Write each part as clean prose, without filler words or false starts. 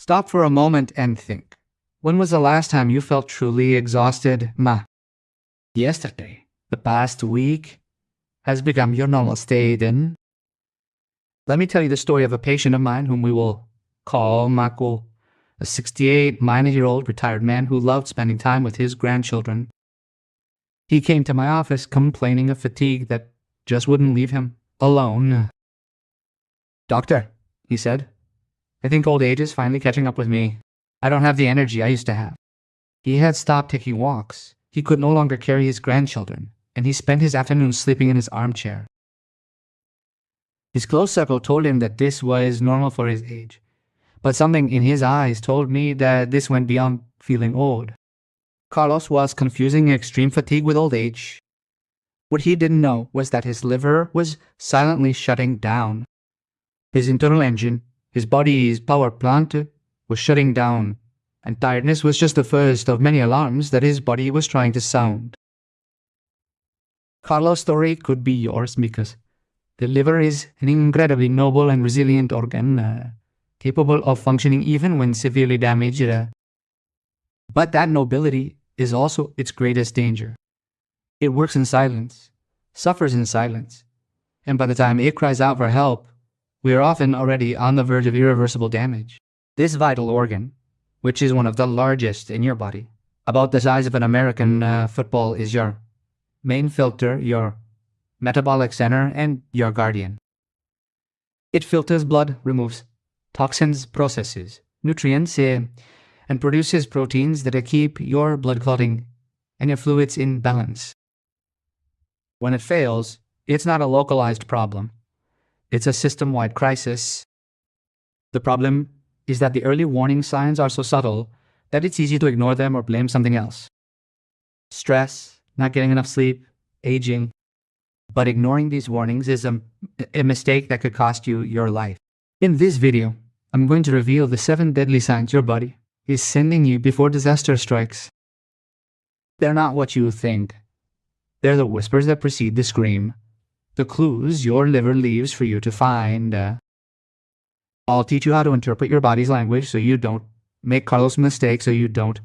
Stop for a moment and think. When was the last time you felt truly exhausted? Yesterday. The past week has become your normal state, and let me tell you the story of a patient of mine whom we will call Mako, a 68-year-old retired man who loved spending time with his grandchildren. He came to my office complaining of fatigue that just wouldn't leave him alone. "Doctor," he said, "I think old age is finally catching up with me. I don't have the energy I used to have." He had stopped taking walks. He could no longer carry his grandchildren, and he spent his afternoons sleeping in his armchair. His close circle told him that this was normal for his age, but something in his eyes told me that this went beyond feeling old. Carlos was confusing extreme fatigue with old age. What he didn't know was that his liver was silently shutting down. His internal engine, his body's power plant, was shutting down, and tiredness was just the first of many alarms that his body was trying to sound. Carlos' story could be yours because the liver is an incredibly noble and resilient organ, capable of functioning even when severely damaged. But that nobility is also its greatest danger. It works in silence, suffers in silence, and by the time it cries out for help, we are often already on the verge of irreversible damage. This vital organ, which is one of the largest in your body, about the size of an American football, is your main filter, your metabolic center, and your guardian. It filters blood, removes toxins, processes nutrients, and produces proteins that keep your blood clotting and your fluids in balance. When it fails, it's not a localized problem. It's a system-wide crisis. The problem is that the early warning signs are so subtle that it's easy to ignore them or blame something else. Stress, not getting enough sleep, aging. But ignoring these warnings is a mistake that could cost you your life. In this video, I'm going to reveal the 7 deadly signs your body is sending you before disaster strikes. They're not what you think. They're the whispers that precede the scream. The clues your liver leaves for you to find. I'll teach you how to interpret your body's language so you don't make Carlos' mistake, so you don't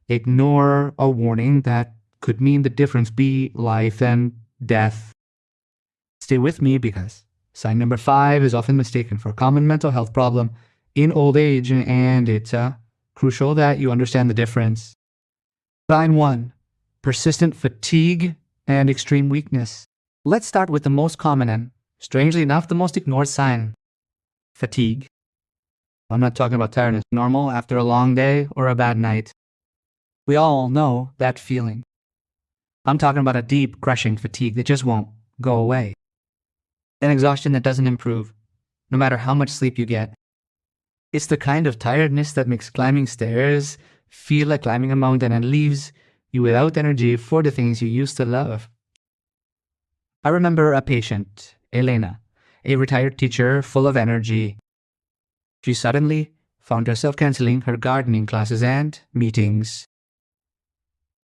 ignore a warning that could mean the difference be life and death. Stay with me because sign number 5 is often mistaken for a common mental health problem in old age, and it's crucial that you understand the difference. Sign 1. Persistent fatigue and extreme weakness. Let's start with the most common and, strangely enough, the most ignored sign. Fatigue. I'm not talking about tiredness, normal after a long day or a bad night. We all know that feeling. I'm talking about a deep, crushing fatigue that just won't go away. An exhaustion that doesn't improve, no matter how much sleep you get. It's the kind of tiredness that makes climbing stairs feel like climbing a mountain and leaves you without energy for the things you used to love. I remember a patient, Elena, a retired teacher full of energy. She suddenly found herself canceling her gardening classes and meetings.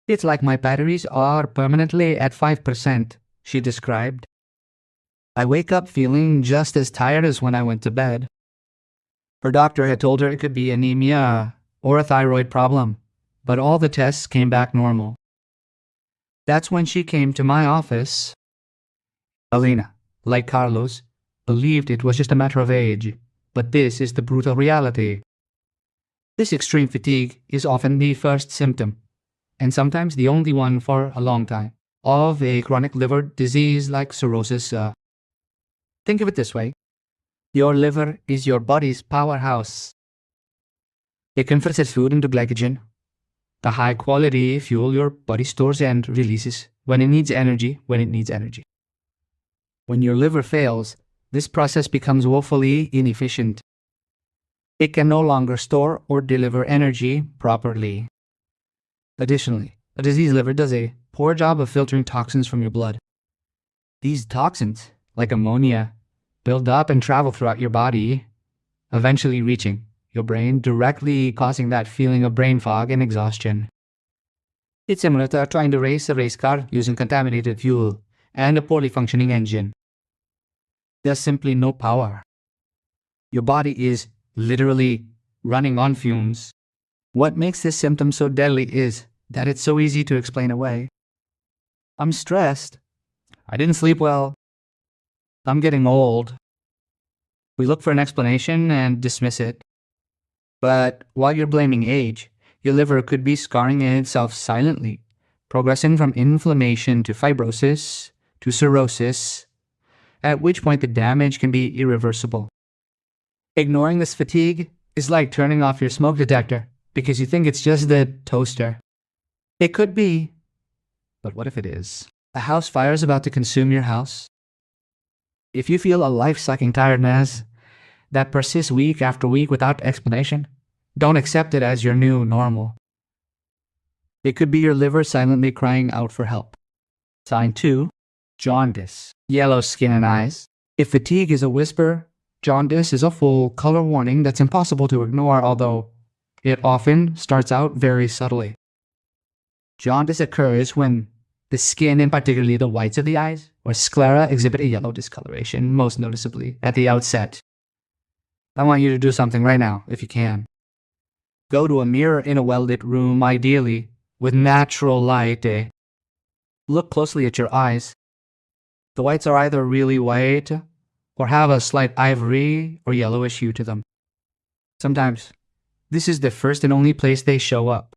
"It's like my batteries are permanently at 5%, she described. "I wake up feeling just as tired as when I went to bed." Her doctor had told her it could be anemia or a thyroid problem, but all the tests came back normal. That's when she came to my office. Elena, like Carlos, believed it was just a matter of age, but this is the brutal reality. This extreme fatigue is often the first symptom, and sometimes the only one for a long time, of a chronic liver disease like cirrhosis. Think of it this way. Your liver is your body's powerhouse. It converts its food into glycogen, the high-quality fuel your body stores and releases when it needs energy, When your liver fails, this process becomes woefully inefficient. It can no longer store or deliver energy properly. Additionally, a diseased liver does a poor job of filtering toxins from your blood. These toxins, like ammonia, build up and travel throughout your body, eventually reaching your brain, directly causing that feeling of brain fog and exhaustion. It's similar to trying to race a race car using contaminated fuel and a poorly functioning engine. There's simply no power. Your body is literally running on fumes. What makes this symptom so deadly is that it's so easy to explain away. I'm stressed. I didn't sleep well. I'm getting old. We look for an explanation and dismiss it. But while you're blaming age, your liver could be scarring itself silently, progressing from inflammation to fibrosis to cirrhosis, at which point the damage can be irreversible. Ignoring this fatigue is like turning off your smoke detector because you think it's just the toaster. It could be, but what if it is? A house fire is about to consume your house. If you feel a life-sucking tiredness that persists week after week without explanation, don't accept it as your new normal. It could be your liver silently crying out for help. Sign 2. Jaundice. Yellow skin and eyes. If fatigue is a whisper, jaundice is a full color warning that's impossible to ignore, although it often starts out very subtly. Jaundice occurs when the skin, and particularly the whites of the eyes or sclera, exhibit a yellow discoloration, most noticeably at the outset. I want you to do something right now, if you can. Go to a mirror in a well-lit room, ideally with natural light. Look closely at your eyes. The whites are either really white or have a slight ivory or yellowish hue to them. Sometimes, this is the first and only place they show up.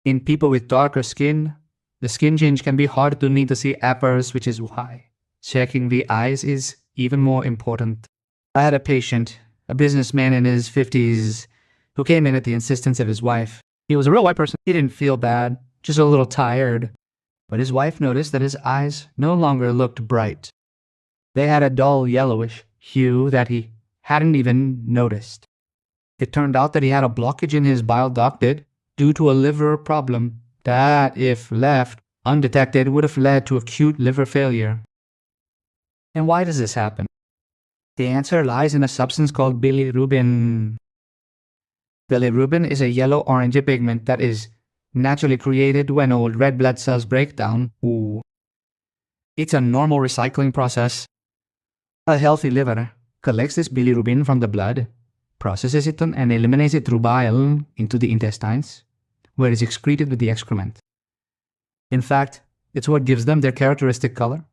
In people with darker skin, the skin change can be hard to need to see at first, which is why checking the eyes is even more important. I had a patient, a businessman in his 50s, who came in at the insistence of his wife. He was a real white person. He didn't feel bad, just a little tired. But his wife noticed that his eyes no longer looked bright. They had a dull yellowish hue that he hadn't even noticed. It turned out that he had a blockage in his bile duct due to a liver problem that, if left undetected, would have led to acute liver failure. And why does this happen? The answer lies in a substance called bilirubin. Bilirubin is a yellow-orangey pigment that is naturally created when old red blood cells break down. It's a normal recycling process. A healthy liver collects this bilirubin from the blood, processes it and eliminates it through bile into the intestines, where it is excreted with the excrement. In fact, it's what gives them their characteristic color.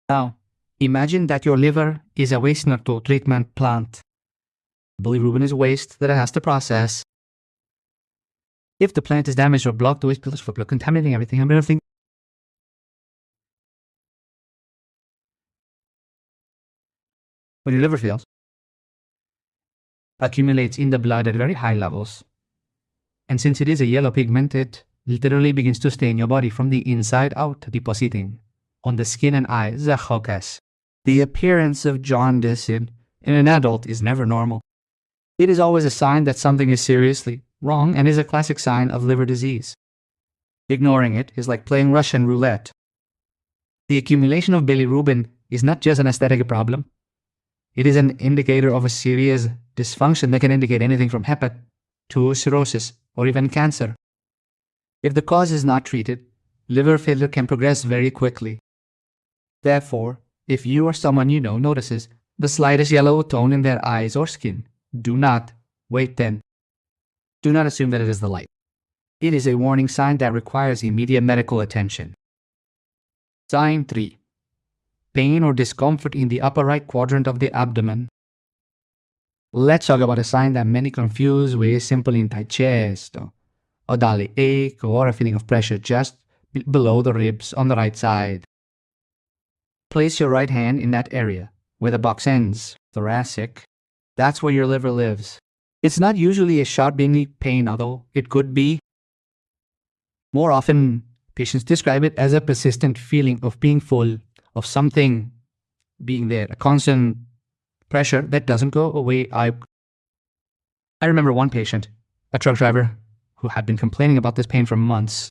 Now, imagine that your liver is a waste treatment plant. Bilirubin is waste that it has to process. If the plant is damaged or blocked, the waste pillars will contaminating everything. When your liver fails, accumulates in the blood at very high levels. And since it is a yellow pigment, it literally begins to stain your body from the inside out, depositing on the skin and eyes. The appearance of jaundice in an adult is never normal. It is always a sign that something is seriously wrong and is a classic sign of liver disease. Ignoring it is like playing Russian roulette. The accumulation of bilirubin is not just an aesthetic problem. It is an indicator of a serious dysfunction that can indicate anything from hepatitis to cirrhosis or even cancer. If the cause is not treated, liver failure can progress very quickly. Therefore, if you or someone you know notices the slightest yellow tone in their eyes or skin, do not wait then. Do not assume that it is the light. It is a warning sign that requires immediate medical attention. Sign 3. Pain or discomfort in the upper right quadrant of the abdomen. Let's talk about a sign that many confuse with simple in tight chest, a dull ache, or a feeling of pressure just below the ribs on the right side. Place your right hand in that area where the box ends, thoracic. That's where your liver lives. It's not usually a sharp pain, although it could be. More often, patients describe it as a persistent feeling of being full, of something being there, a constant pressure that doesn't go away. I remember one patient, a truck driver, who had been complaining about this pain for months.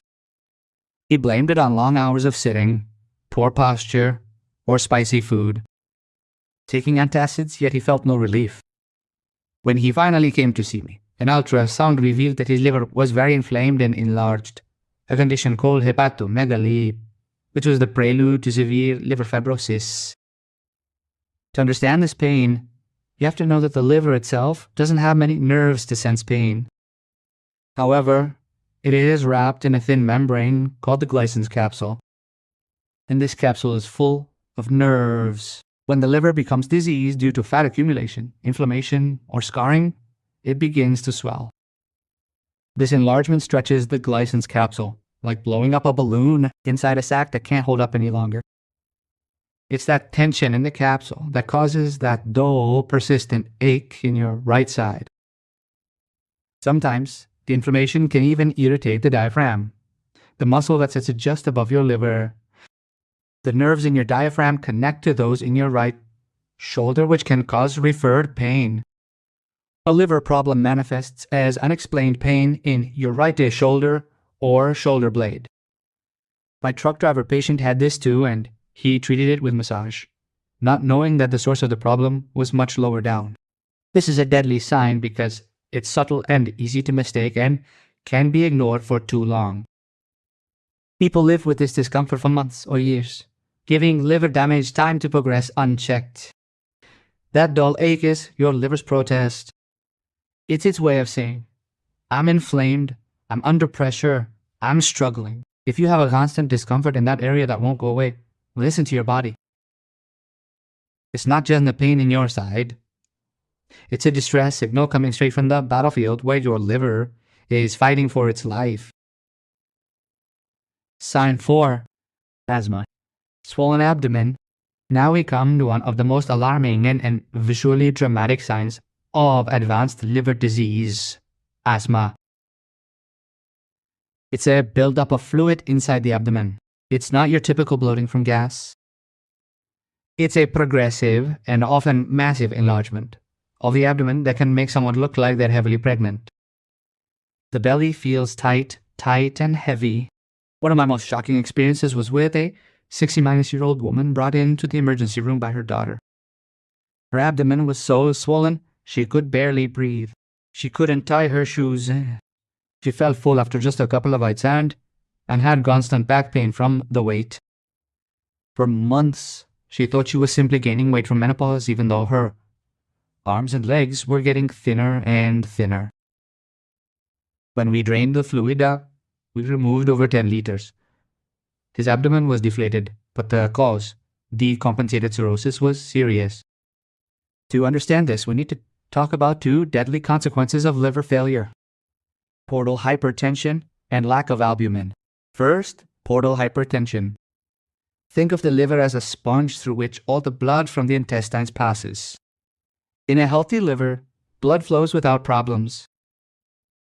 He blamed it on long hours of sitting, poor posture, or spicy food. Taking antacids, yet he felt no relief. When he finally came to see me, an ultrasound revealed that his liver was very inflamed and enlarged, a condition called hepatomegaly, which was the prelude to severe liver fibrosis. To understand this pain, You have to know that the liver itself doesn't have many nerves to sense pain. However, it is wrapped in a thin membrane called the glycans capsule. And this capsule is full of nerves. When the liver becomes diseased due to fat accumulation, inflammation, or scarring, it begins to swell. This enlargement stretches the glycans capsule, like blowing up a balloon inside a sack that can't hold up any longer. It's that tension in the capsule that causes that dull, persistent ache in your right side. Sometimes, the inflammation can even irritate the diaphragm, the muscle that sits just above your liver. The nerves in your diaphragm connect to those in your right shoulder, which can cause referred pain. A liver problem manifests as unexplained pain in your right shoulder or shoulder blade. My truck driver patient had this too, and he treated it with massage, not knowing that the source of the problem was much lower down. This is a deadly sign because it's subtle and easy to mistake and can be ignored for too long. People live with this discomfort for months or years, giving liver damage time to progress unchecked. That dull ache is your liver's protest. It's its way of saying, I'm inflamed, I'm under pressure, I'm struggling. If you have a constant discomfort in that area that won't go away, listen to your body. It's not just the pain in your side. It's a distress signal coming straight from the battlefield where your liver is fighting for its life. Sign 4. Asthma. Swollen abdomen. Now we come to one of the most alarming and visually dramatic signs of advanced liver disease, asthma. It's a buildup of fluid inside the abdomen. It's not your typical bloating from gas. It's a progressive and often massive enlargement of the abdomen that can make someone look like they're heavily pregnant. The belly feels tight and heavy. One of my most shocking experiences was with a 60-year-old woman brought into the emergency room by her daughter. Her abdomen was so swollen, she could barely breathe. She couldn't tie her shoes. She felt full after just a couple of bites and had constant back pain from the weight. For months, she thought she was simply gaining weight from menopause, even though her arms and legs were getting thinner and thinner. When we drained the fluid out, we removed over 10 liters. His abdomen was deflated, but the cause, decompensated cirrhosis, was serious. To understand this, we need to talk about 2 deadly consequences of liver failure: portal hypertension and lack of albumin. First, portal hypertension. Think of the liver as a sponge through which all the blood from the intestines passes. In a healthy liver, blood flows without problems.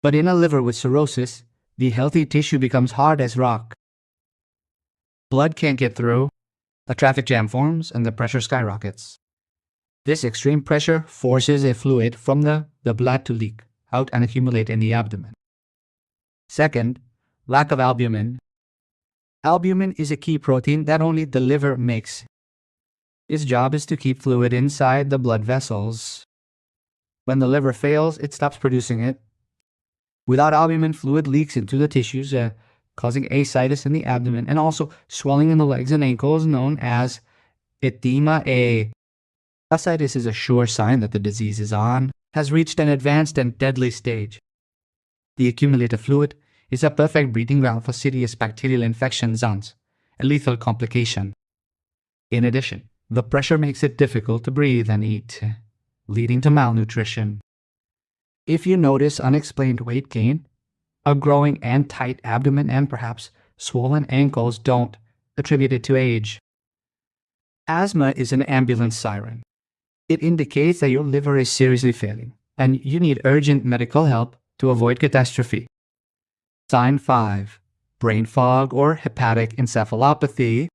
But in a liver with cirrhosis, the healthy tissue becomes hard as rock. Blood can't get through, a traffic jam forms, and the pressure skyrockets. This extreme pressure forces a fluid from the blood to leak out and accumulate in the abdomen. Second, lack of albumin. Albumin is a key protein that only the liver makes. Its job is to keep fluid inside the blood vessels. When the liver fails, it stops producing it. Without albumin, fluid leaks into the tissues, causing ascites in the abdomen and also swelling in the legs and ankles, known as edema A. Ascites is a sure sign that the disease has reached an advanced and deadly stage. The accumulated fluid is a perfect breeding ground for serious bacterial infections and a lethal complication. In addition, the pressure makes it difficult to breathe and eat, leading to malnutrition. If you notice unexplained weight gain, a growing and tight abdomen, and perhaps swollen ankles, don't attribute it to age. Asthma is an ambulance siren. It indicates that your liver is seriously failing, and you need urgent medical help to avoid catastrophe. Sign 5. Brain fog or hepatic encephalopathy.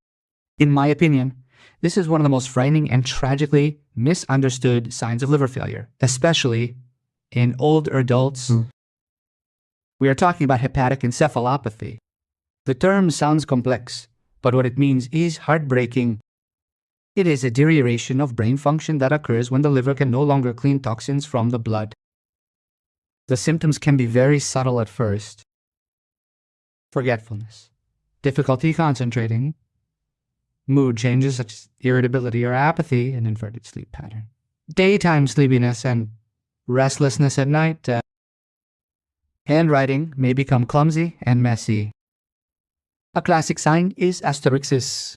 In my opinion, this is one of the most frightening and tragically misunderstood signs of liver failure, especially in older adults. We are talking about hepatic encephalopathy. The term sounds complex, but what it means is heartbreaking. It is a deterioration of brain function that occurs when the liver can no longer clean toxins from the blood. The symptoms can be very subtle at first. Forgetfulness, difficulty concentrating, mood changes such as irritability or apathy, and inverted sleep pattern. daytime sleepiness and restlessness at night. Handwriting may become clumsy and messy. A classic sign is asterixis.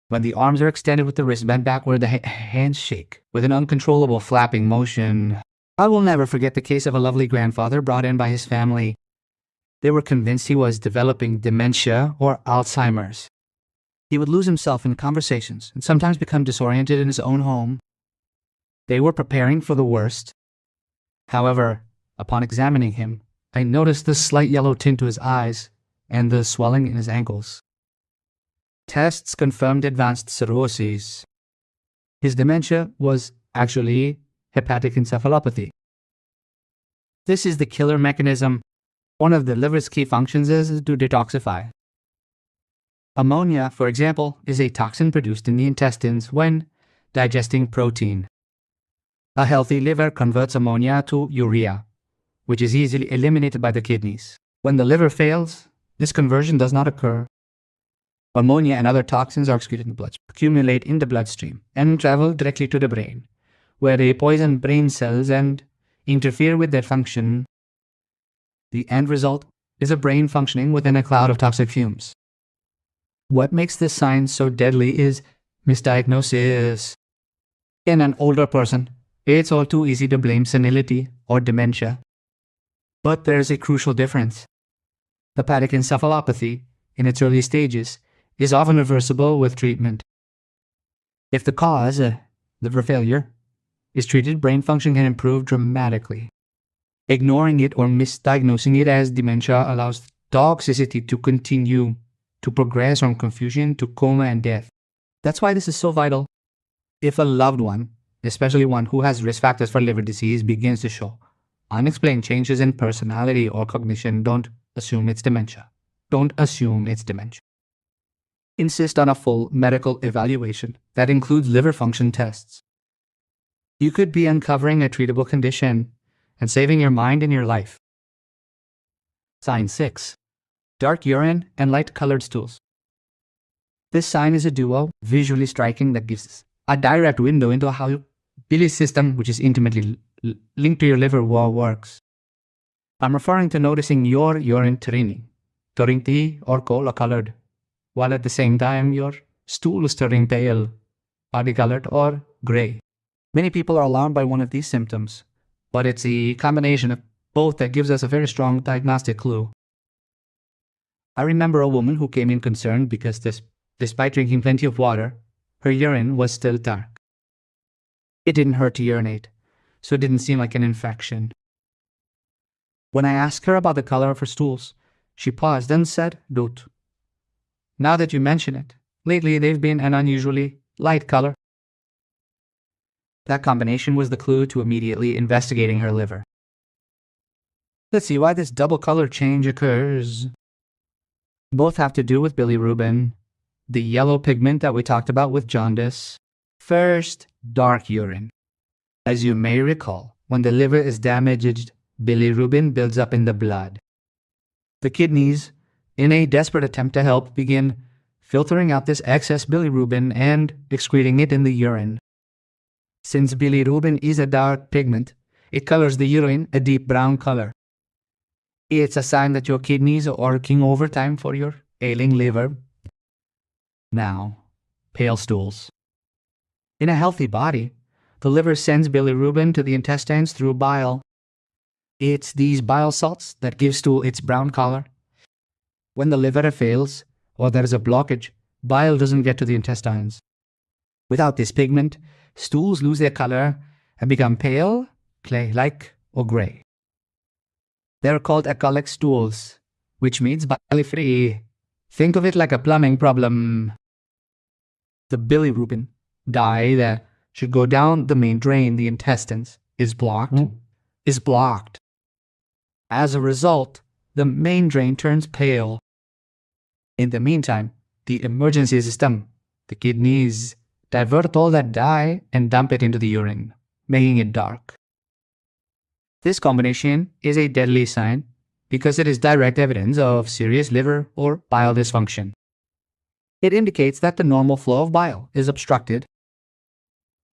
When the arms are extended with the wrist bent backward, the hands shake with an uncontrollable flapping motion. I will never forget the case of a lovely grandfather brought in by his family. They were convinced he was developing dementia or Alzheimer's. He would lose himself in conversations and sometimes become disoriented in his own home. They were preparing for the worst. However, upon examining him, I noticed the slight yellow tint to his eyes and the swelling in his ankles. Tests confirmed advanced cirrhosis. His dementia was actually hepatic encephalopathy. This is the killer mechanism. One of the liver's key functions is to detoxify. Ammonia, for example, is a toxin produced in the intestines when digesting protein. A healthy liver converts ammonia to urea, which is easily eliminated by the kidneys. When the liver fails, this conversion does not occur. Ammonia and other toxins are excreted in the blood, accumulate in the bloodstream, and travel directly to the brain, where they poison brain cells and interfere with their function. The end result is a brain functioning within a cloud of toxic fumes. What makes this sign so deadly is misdiagnosis. In an older person, it's all too easy to blame senility or dementia. But there's a crucial difference. Hepatic encephalopathy, in its early stages, is often reversible with treatment. If the cause, liver failure, is treated, brain function can improve dramatically. Ignoring it or misdiagnosing it as dementia allows toxicity to continue, to progress from confusion to coma and death. That's why this is so vital. If a loved one, especially one who has risk factors for liver disease, begins to show unexplained changes in personality or cognition, don't assume it's dementia. Don't assume it's dementia. Insist on a full medical evaluation that includes liver function tests. You could be uncovering a treatable condition and saving your mind and your life. Sign 6. Dark urine and light-colored stools. This sign is a duo, visually striking, that gives us a direct window into how your bili system, which is intimately linked to your liver, works. I'm referring to noticing your urine turning or cola-colored, while at the same time your stool is turning pale, party-colored, or gray. Many people are alarmed by one of these symptoms, but it's a combination of both that gives us a very strong diagnostic clue. I remember a woman who came in concerned because despite drinking plenty of water, her urine was still dark. It didn't hurt to urinate, so it didn't seem like an infection. When I asked her about the color of her stools, she paused and said, "Dut. Now that you mention it, lately they've been an unusually light color." That combination was the clue to immediately investigating her liver. Let's see why this double color change occurs. Both have to do with bilirubin, the yellow pigment that we talked about with jaundice. First, dark urine. As you may recall, when the liver is damaged, bilirubin builds up in the blood. The kidneys, in a desperate attempt to help, begin filtering out this excess bilirubin and excreting it in the urine. Since bilirubin is a dark pigment, it colors the urine a deep brown color. It's a sign that your kidneys are working overtime for your ailing liver. Now, pale stools. In a healthy body, the liver sends bilirubin to the intestines through bile. It's these bile salts that give stool its brown color. When the liver fails, or there is a blockage, bile doesn't get to the intestines. Without this pigment, stools lose their color and become pale, clay-like, or gray. They're called alcoholic stools, which means bile-free. Think of it like a plumbing problem. The bilirubin dye that should go down the main drain, the intestines, is blocked. As a result, the main drain turns pale. In the meantime, the emergency system, the kidneys, divert all that dye and dump it into the urine, making it dark. This combination is a deadly sign because it is direct evidence of serious liver or bile dysfunction. It indicates that the normal flow of bile is obstructed.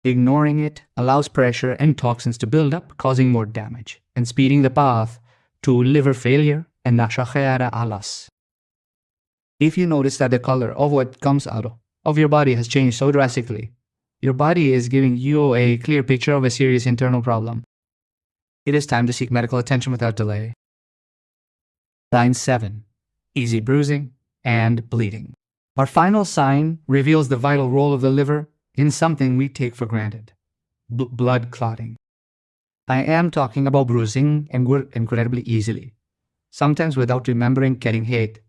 Ignoring it allows pressure and toxins to build up, causing more damage and speeding the path to liver failure and nashakhera alas. If you notice that the color of what comes out of your body has changed so drastically, your body is giving you a clear picture of a serious internal problem. It is time to seek medical attention without delay. Sign 7. Easy bruising and bleeding. Our final sign reveals the vital role of the liver in something we take for granted: blood clotting. I am talking about bruising incredibly easily, sometimes without remembering getting hit,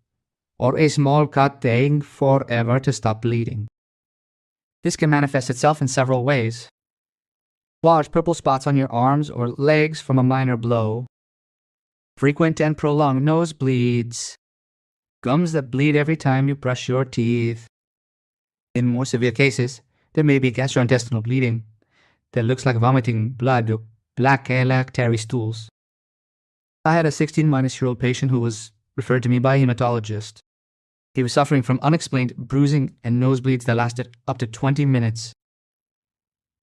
or a small cut taking forever to stop bleeding. This can manifest itself in several ways. Large purple spots on your arms or legs from a minor blow, frequent and prolonged nosebleeds, gums that bleed every time you brush your teeth. In more severe cases, there may be gastrointestinal bleeding that looks like vomiting blood or black lactary stools. I had a 16-year-old patient who was referred to me by a hematologist. He was suffering from unexplained bruising and nosebleeds that lasted up to 20 minutes.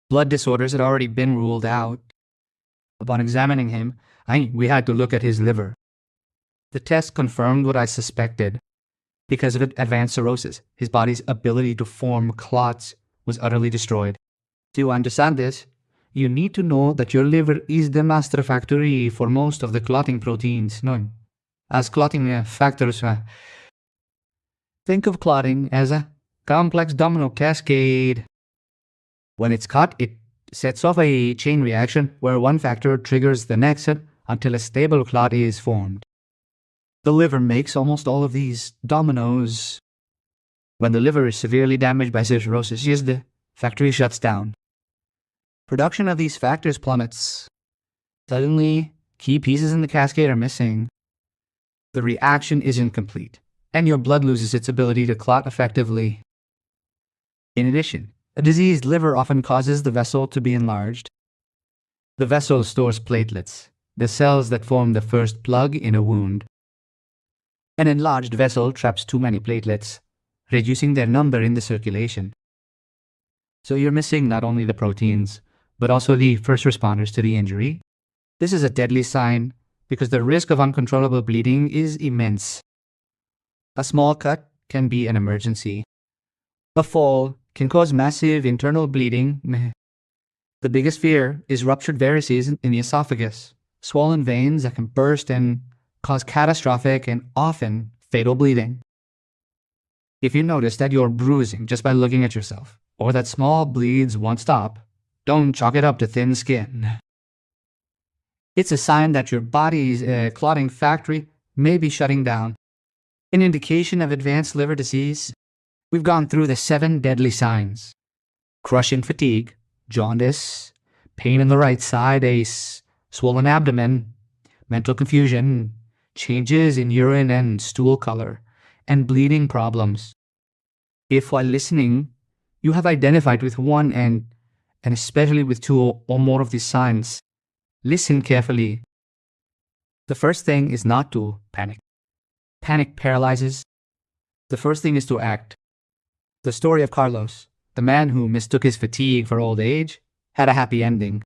Blood disorders had already been ruled out. Upon examining him, we had to look at his liver. The test confirmed what I suspected. Because of advanced cirrhosis, his body's ability to form clots was utterly destroyed. To understand this, you need to know that your liver is the master factory for most of the clotting proteins known as clotting factors. Think of clotting as a complex domino cascade. When it's caught, it sets off a chain reaction where one factor triggers the next until a stable clot is formed. The liver makes almost all of these dominoes. When the liver is severely damaged by cirrhosis, the factory shuts down. Production of these factors plummets. Suddenly, key pieces in the cascade are missing. The reaction is incomplete, and your blood loses its ability to clot effectively. In addition, a diseased liver often causes the vessel to be enlarged. The vessel stores platelets, the cells that form the first plug in a wound. An enlarged vessel traps too many platelets, reducing their number in the circulation. So you're missing not only the proteins, but also the first responders to the injury. This is a deadly sign because the risk of uncontrollable bleeding is immense. A small cut can be an emergency. A fall can cause massive internal bleeding. The biggest fear is ruptured varices in the esophagus, swollen veins that can burst and cause catastrophic and often fatal bleeding. If you notice that you're bruising just by looking at yourself, or that small bleeds won't stop, don't chalk it up to thin skin. It's a sign that your body's clotting factory may be shutting down. An indication of advanced liver disease. We've gone through the 7 deadly signs: crushing fatigue, jaundice, pain in the right side, a swollen abdomen, mental confusion, changes in urine and stool color, and bleeding problems. If while listening, you have identified with one and especially with 2 or more of these signs, listen carefully. The first thing is not to panic. Panic paralyzes. The first thing is to act. The story of Carlos, the man who mistook his fatigue for old age, had a happy ending.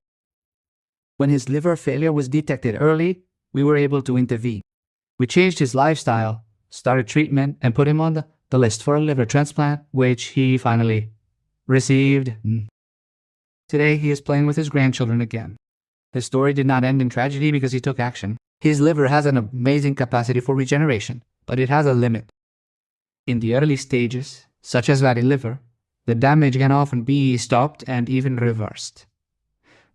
When his liver failure was detected early, we were able to intervene. We changed his lifestyle, started treatment, and put him on the list for a liver transplant, which he finally received. Today, he is playing with his grandchildren again. His story did not end in tragedy because he took action. His liver has an amazing capacity for regeneration, but it has a limit. In the early stages, such as fatty liver, the damage can often be stopped and even reversed.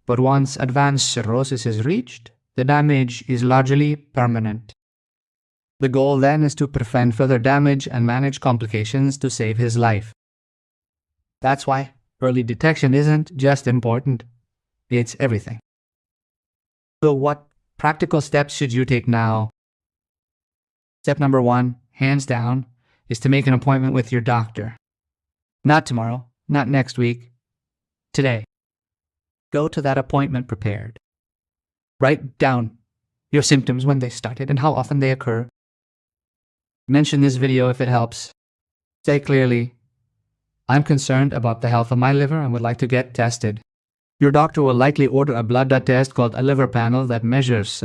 But once advanced cirrhosis is reached, the damage is largely permanent. The goal then is to prevent further damage and manage complications to save his life. That's why early detection isn't just important, it's everything. So what practical steps should you take now? Step number 1, hands down, is to make an appointment with your doctor. Not tomorrow, not next week, today. Go to that appointment prepared. Write down your symptoms when they started and how often they occur. Mention this video if it helps. Say clearly, I'm concerned about the health of my liver and would like to get tested. Your doctor will likely order a blood test called a liver panel that measures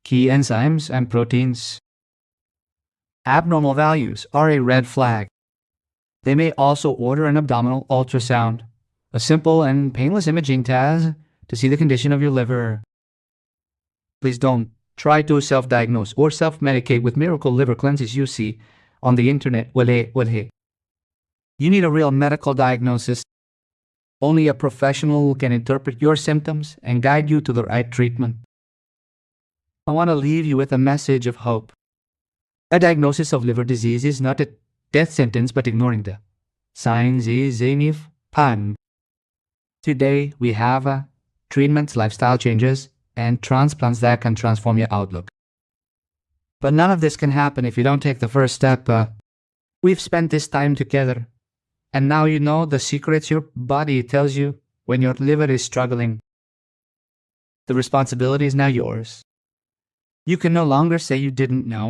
key enzymes and proteins. Abnormal values are a red flag. They may also order an abdominal ultrasound, a simple and painless imaging test to see the condition of your liver. Please don't try to self-diagnose or self-medicate with miracle liver cleanses you see on the internet. You need a real medical diagnosis. Only a professional can interpret your symptoms and guide you to the right treatment. I want to leave you with a message of hope. A diagnosis of liver disease is not a death sentence, but ignoring the signs is a pan. Today, we have treatments, lifestyle changes, and transplants that can transform your outlook. But none of this can happen if you don't take the first step. We've spent this time together, and now you know the secrets your body tells you when your liver is struggling. The responsibility is now yours. You can no longer say you didn't know.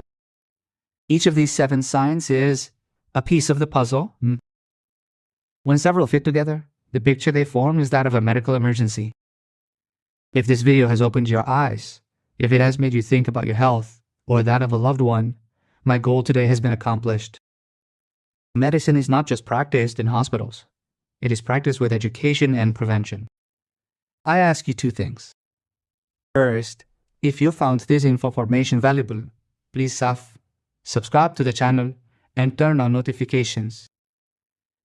Each of these 7 signs is a piece of the puzzle. When several fit together, the picture they form is that of a medical emergency. If this video has opened your eyes, if it has made you think about your health or that of a loved one, my goal today has been accomplished. Medicine is not just practiced in hospitals. It is practiced with education and prevention. I ask you 2 things. First, if you found this information valuable, please subscribe to the channel and turn on notifications.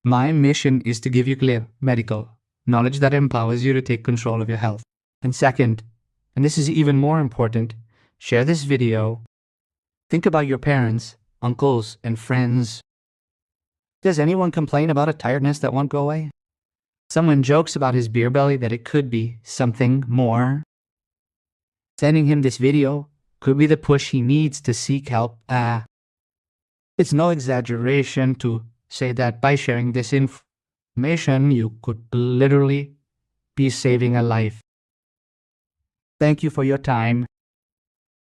My mission is to give you clear medical knowledge that empowers you to take control of your health. And second, and this is even more important, share this video. Think about your parents, uncles, and friends. Does anyone complain about a tiredness that won't go away? Someone jokes about his beer belly that it could be something more. Sending him this video could be the push he needs to seek help. It's no exaggeration to say that by sharing this information, you could literally be saving a life. Thank you for your time.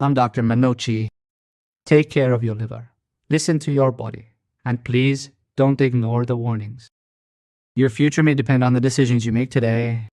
I'm Dr. Manochi. Take care of your liver. Listen to your body. And please don't ignore the warnings. Your future may depend on the decisions you make today.